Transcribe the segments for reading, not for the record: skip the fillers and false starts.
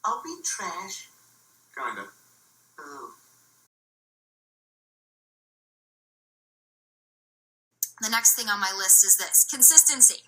Are we trash? Kinda. Oh. The next thing on my list is this: consistency.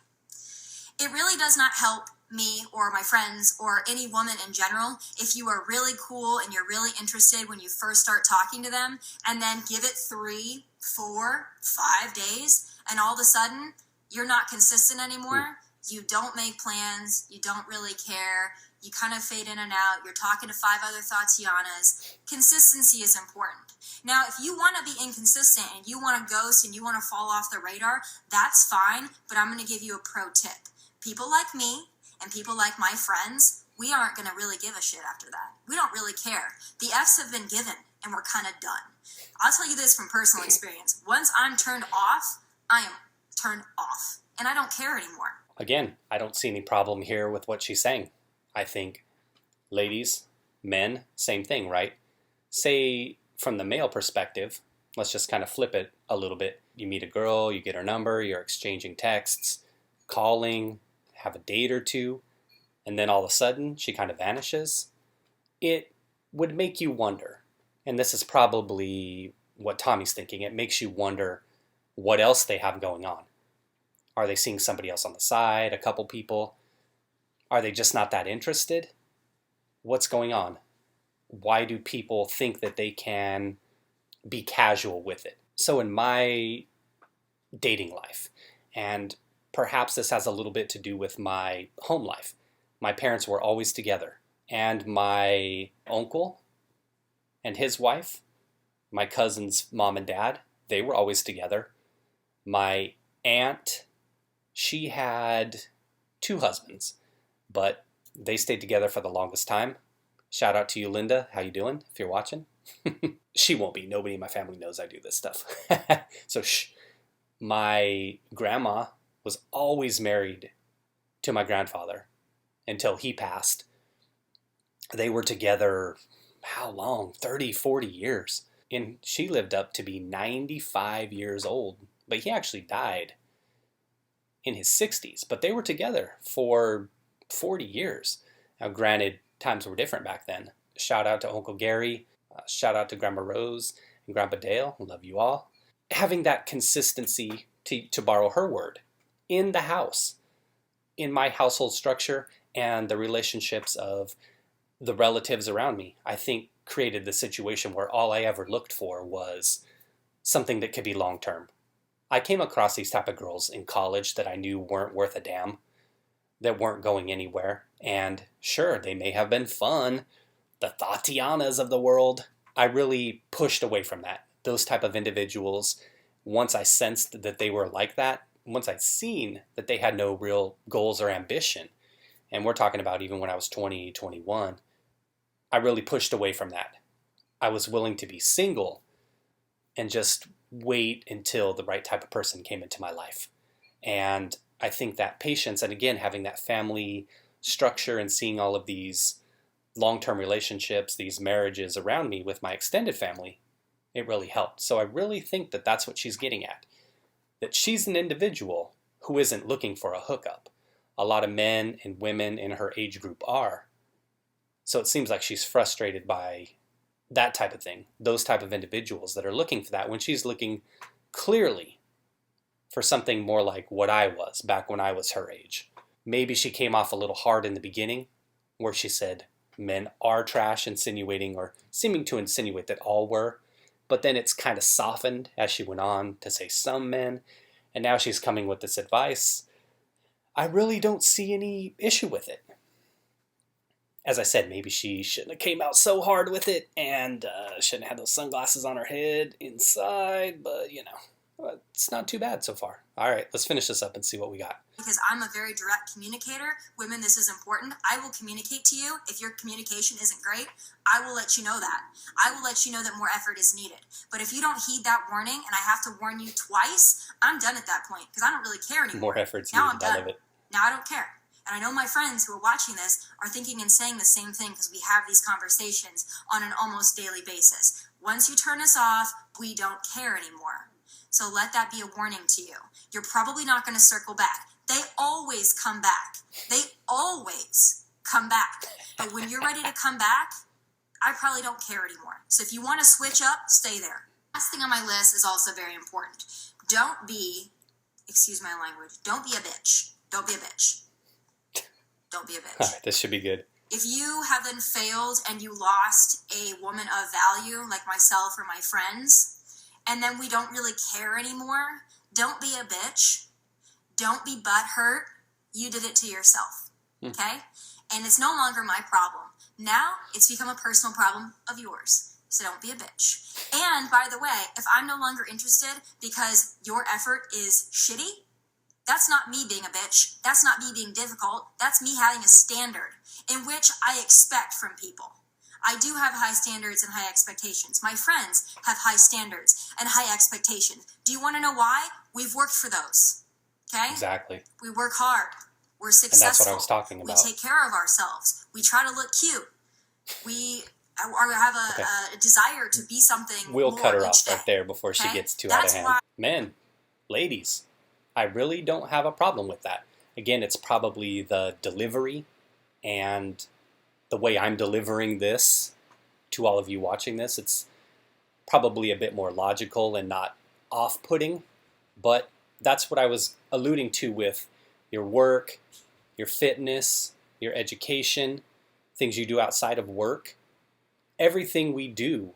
It really does not help me or my friends or any woman in general if you are really cool and you're really interested when you first start talking to them, and then give it 3, 4, 5 days, and all of a sudden you're not consistent anymore. You don't make plans. You don't really care. You kind of fade in and out. You're talking to 5 other Tatianas. Consistency is important. Now, if you want to be inconsistent and you want to ghost and you want to fall off the radar, that's fine, but I'm going to give you a pro tip. People like me and people like my friends, we aren't going to really give a shit after that. We don't really care. The F's have been given and we're kind of done. I'll tell you this from personal experience. Once I'm turned off, I am turned off and I don't care anymore. Again, I don't see any problem here with what she's saying. I think ladies, men, same thing, right? Say from the male perspective, let's just kind of flip it a little bit. You meet a girl, you get her number, you're exchanging texts, calling, have a date or two, and then all of a sudden she kind of vanishes. It would make you wonder, and this is probably what Tommy's thinking, it makes you wonder what else they have going on. Are they seeing somebody else on the side, a couple people? Are they just not that interested? What's going on? Why do people think that they can be casual with it? So in my dating life, and perhaps this has a little bit to do with my home life, my parents were always together, and my uncle and his wife, my cousin's mom and dad, they were always together. My aunt, she had 2 husbands, but they stayed together for the longest time. Shout out to you, Linda. How you doing, if you're watching? She won't be. Nobody in my family knows I do this stuff. So shh. My grandma was always married to my grandfather until he passed. They were together, how long? 30, 40 years. And she lived up to be 95 years old. But he actually died in his 60s. But they were together for 40 years. Now, granted, times were different back then. Shout out to Uncle Gary. Shout out to Grandma Rose and Grandpa Dale. Love you all. Having that consistency, to borrow her word, in the house, in my household structure, and the relationships of the relatives around me, I think created the situation where all I ever looked for was something that could be long-term. I came across these type of girls in college that I knew weren't worth a damn, that weren't going anywhere. And sure, they may have been fun, the Tatianas of the world. I really pushed away from that. Those type of individuals, once I sensed that they were like that, once I'd seen that they had no real goals or ambition, and we're talking about even when I was 20, 21, I really pushed away from that. I was willing to be single and just wait until the right type of person came into my life. And I think that patience, and again, having that family structure and seeing all of these long-term relationships, these marriages around me with my extended family, it really helped. So I really think that that's what she's getting at. That she's an individual who isn't looking for a hookup. A lot of men and women in her age group are. So it seems like she's frustrated by that type of thing. Those type of individuals that are looking for that when she's looking clearly for something more like what I was back when I was her age. Maybe she came off a little hard in the beginning where she said men are trash, insinuating or seeming to insinuate that all were. But then it's kind of softened as she went on to say some men. And now she's coming with this advice. I really don't see any issue with it. As I said, maybe she shouldn't have came out so hard with it and shouldn't have those sunglasses on her head inside. But, you know, it's not too bad so far. All right, let's finish this up and see what we got. Because I'm a very direct communicator. Women, this is important. I will communicate to you. If your communication isn't great, I will let you know that. I will let you know that more effort is needed. But if you don't heed that warning and I have to warn you twice, I'm done at that point because I don't really care anymore. More effort's now needed. I'm done. I love it. Now I don't care. And I know my friends who are watching this are thinking and saying the same thing because we have these conversations on an almost daily basis. Once you turn us off, we don't care anymore. So let that be a warning to you. You're probably not going to circle back. They always come back. They always come back. But when you're ready to come back, I probably don't care anymore. So if you want to switch up, stay there. Last thing on my list is also very important. Don't be, excuse my language, don't be a bitch. Don't be a bitch. Don't be a bitch. All right, this should be good. If you have then failed and you lost a woman of value, like myself or my friends, and then we don't really care anymore, don't be a bitch. Don't be butthurt. You did it to yourself. Okay? And it's no longer my problem. Now it's become a personal problem of yours. So don't be a bitch. And by the way, if I'm no longer interested because your effort is shitty, that's not me being a bitch. That's not me being difficult. That's me having a standard in which I expect from people. I do have high standards and high expectations. My friends have high standards and high expectations. Do you want to know why? We've worked for those. Okay? Exactly. We work hard. We're successful. And that's what I was talking about. We take care of ourselves. We try to look cute. We have a desire to be something We'll more cut her each off day. right there before she gets too out of hand. Men, ladies, I really don't have a problem with that. Again, it's probably the delivery and the way I'm delivering this to all of you watching this. It's probably a bit more logical and not off-putting, but that's what I was alluding to with your work, your fitness, your education, things you do outside of work. Everything we do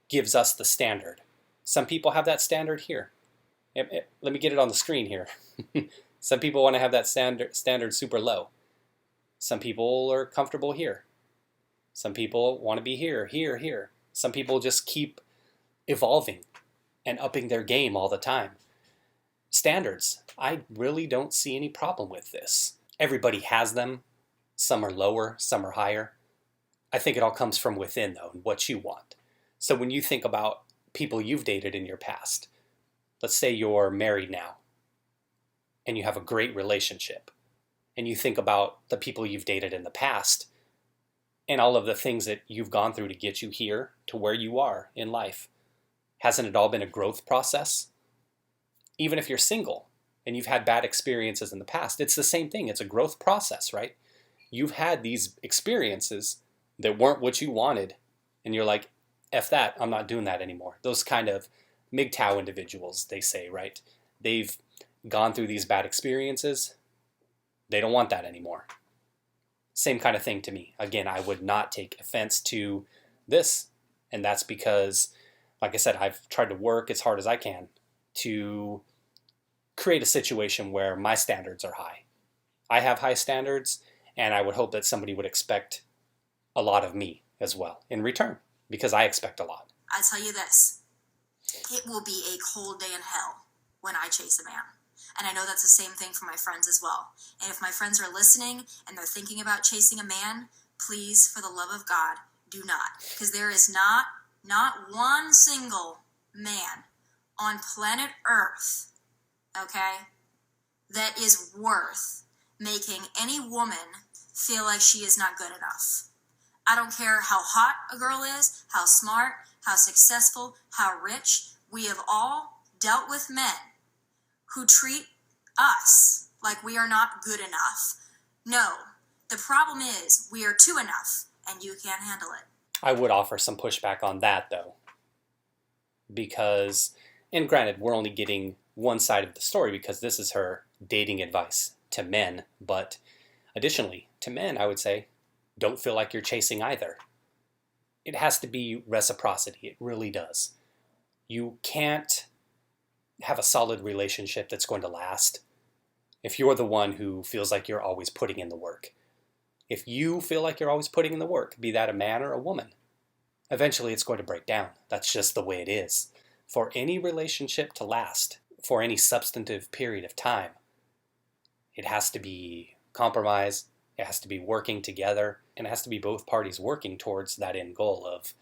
gives us the standard. Some people have that standard here. Let me get it on the screen here. Some people want to have that standard super low. Some people are comfortable here. Some people want to be here, here, here. Some people just keep evolving and upping their game all the time. Standards. I really don't see any problem with this. Everybody has them. Some are lower, some are higher. I think it all comes from within, though, and what you want. So when you think about people you've dated in your past, let's say you're married now, and you have a great relationship, and you think about the people you've dated in the past, and all of the things that you've gone through to get you here to where you are in life. Hasn't it all been a growth process? Even if you're single and you've had bad experiences in the past, it's the same thing. It's a growth process, right? You've had these experiences that weren't what you wanted, and you're like, F that, I'm not doing that anymore. Those kind of MGTOW individuals, they say, right? They've gone through these bad experiences. They don't want that anymore. Same kind of thing to me. Again, I would not take offense to this, and that's because, like I said, I've tried to work as hard as I can to create a situation where my standards are high. I have high standards, and I would hope that somebody would expect a lot of me as well in return, because I expect a lot. I tell you this, it will be a cold day in hell when I chase a man. And I know that's the same thing for my friends as well. And if my friends are listening and they're thinking about chasing a man, please, for the love of God, do not. Because there is not one single man on planet Earth, okay, that is worth making any woman feel like she is not good enough. I don't care how hot a girl is, how smart, how successful, how rich. We have all dealt with men who treat us like we are not good enough. No, the problem is we are too enough, and you can't handle it. I would offer some pushback on that, though, because, and granted, we're only getting one side of the story because this is her dating advice to men, but additionally, to men, I would say, don't feel like you're chasing either. It has to be reciprocity. It really does. You can't have a solid relationship that's going to last if you're the one who feels like you're always putting in the work. If you feel like you're always putting in the work, be that a man or a woman, eventually it's going to break down. That's just the way it is. For any relationship to last, for any substantive period of time, it has to be compromise, it has to be working together, and it has to be both parties working towards that end goal of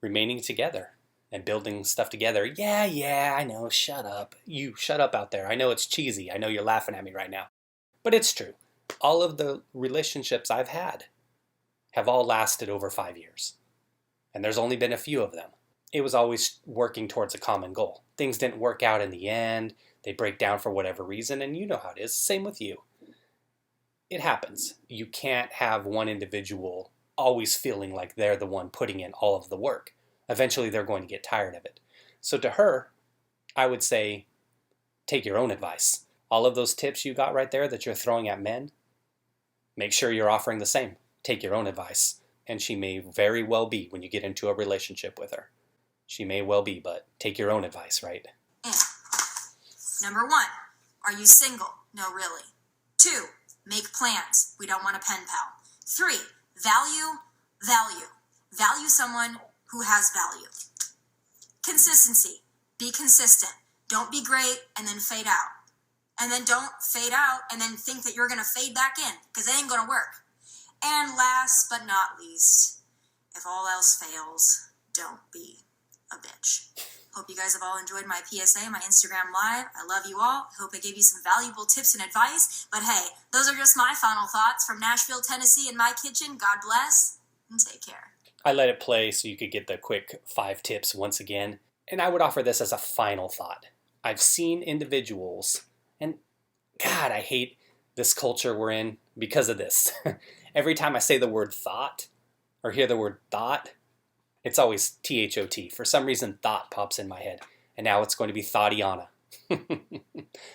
remaining together and building stuff together. Yeah, I know, shut up. You shut up out there. I know it's cheesy. I know you're laughing at me right now. But it's true. All of the relationships I've had have all lasted over 5 years. And there's only been a few of them. It was always working towards a common goal. Things didn't work out in the end. They break down for whatever reason, and you know how it is. Same with you. it happens. You can't have one individual always feeling like they're the one putting in all of the work. Eventually, they're going to get tired of it. So to her, I would say, take your own advice. All of those tips you got right there that you're throwing at men, make sure you're offering the same. Take your own advice. And she may very well be when you get into a relationship with her. She may well be, but take your own advice, right? And number 1, are you single? No, really. 2, make plans. We don't want a pen pal. 3, value. Value someone who has value. Consistency. Be consistent. Don't be great and then fade out. And then don't fade out and then think that you're going to fade back in, because it ain't going to work. And last but not least, if all else fails, don't be a bitch. Hope you guys have all enjoyed my PSA, my Instagram Live. I love you all. I hope I gave you some valuable tips and advice. But hey, those are just my final thoughts from Nashville, Tennessee in my kitchen. God bless and take care. I let it play so you could get the quick 5 tips once again. And I would offer this as a final thought. I've seen individuals, and God, I hate this culture we're in because of this. Every time I say the word thought or hear the word thought, it's always T-H-O-T. For some reason, thought pops in my head. And now it's going to be Thoughttiana.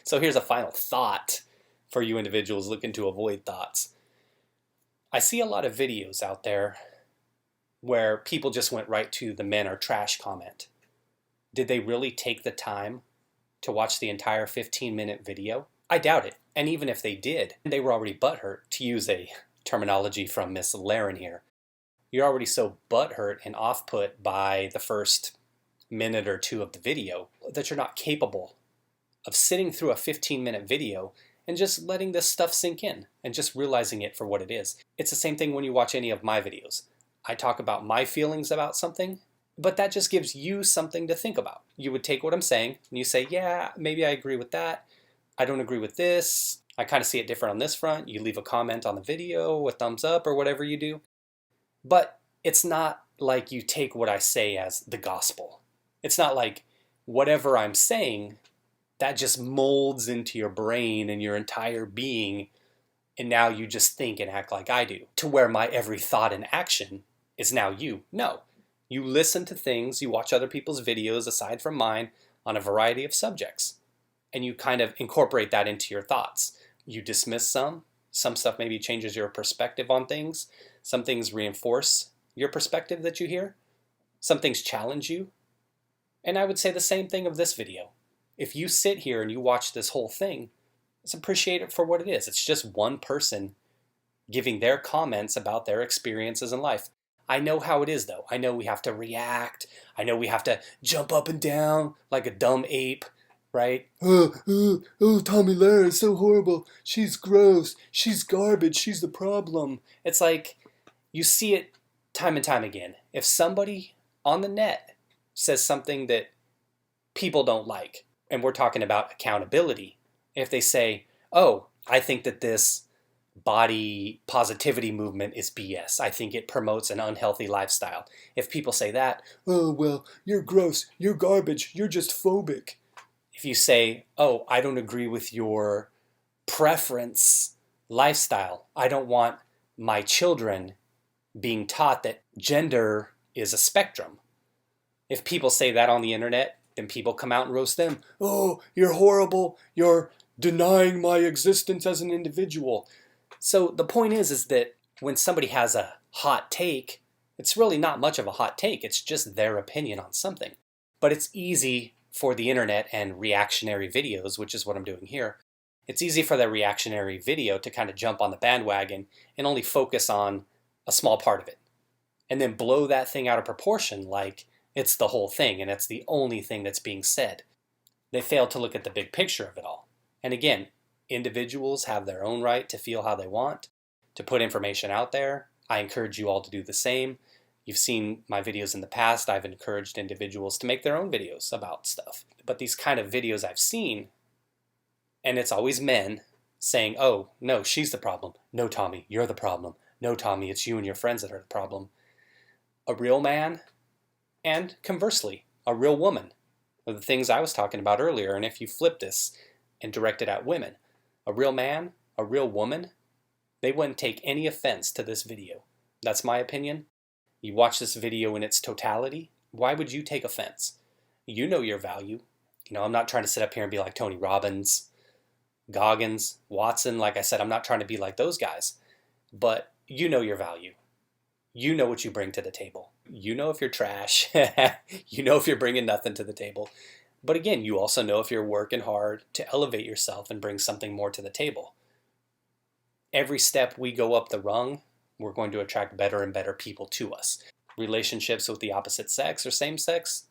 So here's a final thought for you individuals looking to avoid thoughts. I see a lot of videos out there where people just went right to the men are trash comment. Did they really take the time to watch the entire 15-minute video? I doubt it. And even if they did, they were already butthurt, to use a terminology from Miss Lahren here. You're already so butthurt and off-put by the first minute or 2 of the video that you're not capable of sitting through a 15-minute video and just letting this stuff sink in and just realizing it for what it is. It's the same thing when you watch any of my videos. I talk about my feelings about something, but that just gives you something to think about. You would take what I'm saying and you say, yeah, maybe I agree with that. I don't agree with this. I kind of see it different on this front. You leave a comment on the video, a thumbs up or whatever you do. But it's not like you take what I say as the gospel. It's not like whatever I'm saying, that just molds into your brain and your entire being, and now you just think and act like I do, to where my every thought and action is now you. No. You listen to things, you watch other people's videos aside from mine on a variety of subjects, and you kind of incorporate that into your thoughts. You dismiss some stuff maybe changes your perspective on things, some things reinforce your perspective that you hear, some things challenge you, and I would say the same thing of this video. If you sit here and you watch this whole thing, let's appreciate it for what it is. It's just one person giving their comments about their experiences in life. I know how it is, though. I know we have to react. I know we have to jump up and down like a dumb ape, right? Oh, Tomi Lauren is so horrible. She's gross. She's garbage. She's the problem. It's like you see it time and time again. If somebody on the net says something that people don't like, and we're talking about accountability, if they say, oh, I think that this body positivity movement is BS. I think it promotes an unhealthy lifestyle. If people say that, oh, well, you're gross, you're garbage, you're just phobic. If you say, oh, I don't agree with your preference lifestyle, I don't want my children being taught that gender is a spectrum. If people say that on the internet, then people come out and roast them. Oh, you're horrible, you're denying my existence as an individual. So the point is that when somebody has a hot take, it's really not much of a hot take. It's just their opinion on something. But it's easy for the internet and reactionary videos, which is what I'm doing here. It's easy for the reactionary video to kind of jump on the bandwagon and only focus on a small part of it. And then blow that thing out of proportion like it's the whole thing and it's the only thing that's being said. They fail to look at the big picture of it all. And again, individuals have their own right to feel how they want, to put information out there. I encourage you all to do the same. You've seen my videos in the past. I've encouraged individuals to make their own videos about stuff. But these kind of videos I've seen, and it's always men saying, oh, no, she's the problem. No, Tomi, you're the problem. No, Tomi, it's you and your friends that are the problem. A real man, and conversely, a real woman, are the things I was talking about earlier. And if you flip this and direct it at women, a real man, a real woman, they wouldn't take any offense to this video. That's my opinion. You watch this video in its totality, why would you take offense? You know your value. I'm not trying to sit up here and be like Tony Robbins, Goggins, Watson. Like I said, I'm not trying to be like those guys. But you know your value. You know what you bring to the table. You know if you're trash. You know if you're bringing nothing to the table. But again, you also know if you're working hard to elevate yourself and bring something more to the table. Every step we go up the rung, we're going to attract better and better people to us. Relationships with the opposite sex or same sex?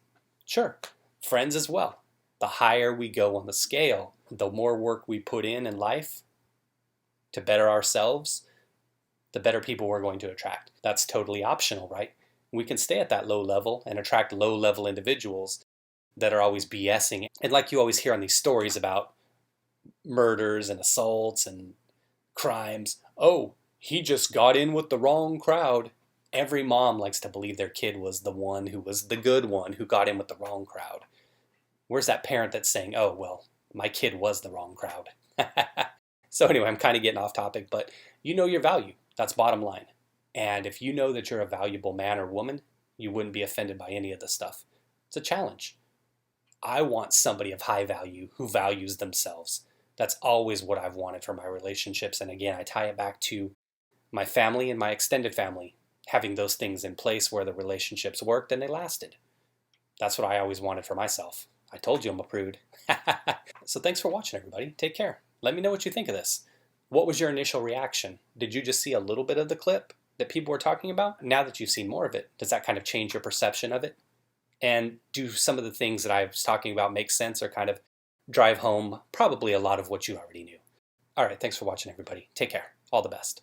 Sure. Friends as well. The higher we go on the scale, the more work we put in life to better ourselves, the better people we're going to attract. That's totally optional, right? We can stay at that low level and attract low-level individuals that are always BSing. And like you always hear on these stories about murders and assaults and crimes, oh, he just got in with the wrong crowd. Every mom likes to believe their kid was the one who was the good one who got in with the wrong crowd. Where's that parent that's saying, oh, well, my kid was the wrong crowd? So anyway, I'm kind of getting off topic, but you know your value. That's bottom line. And if you know that you're a valuable man or woman, you wouldn't be offended by any of this stuff. It's a challenge. I want somebody of high value who values themselves. That's always what I've wanted for my relationships. And again, I tie it back to my family and my extended family, having those things in place where the relationships worked and they lasted. That's what I always wanted for myself. I told you I'm a prude. So thanks for watching, everybody. Take care. Let me know what you think of this. What was your initial reaction? Did you just see a little bit of the clip that people were talking about? Now that you've seen more of it, does that kind of change your perception of it? And do some of the things that I was talking about make sense or kind of drive home probably a lot of what you already knew? All right, thanks for watching, everybody. Take care. All the best.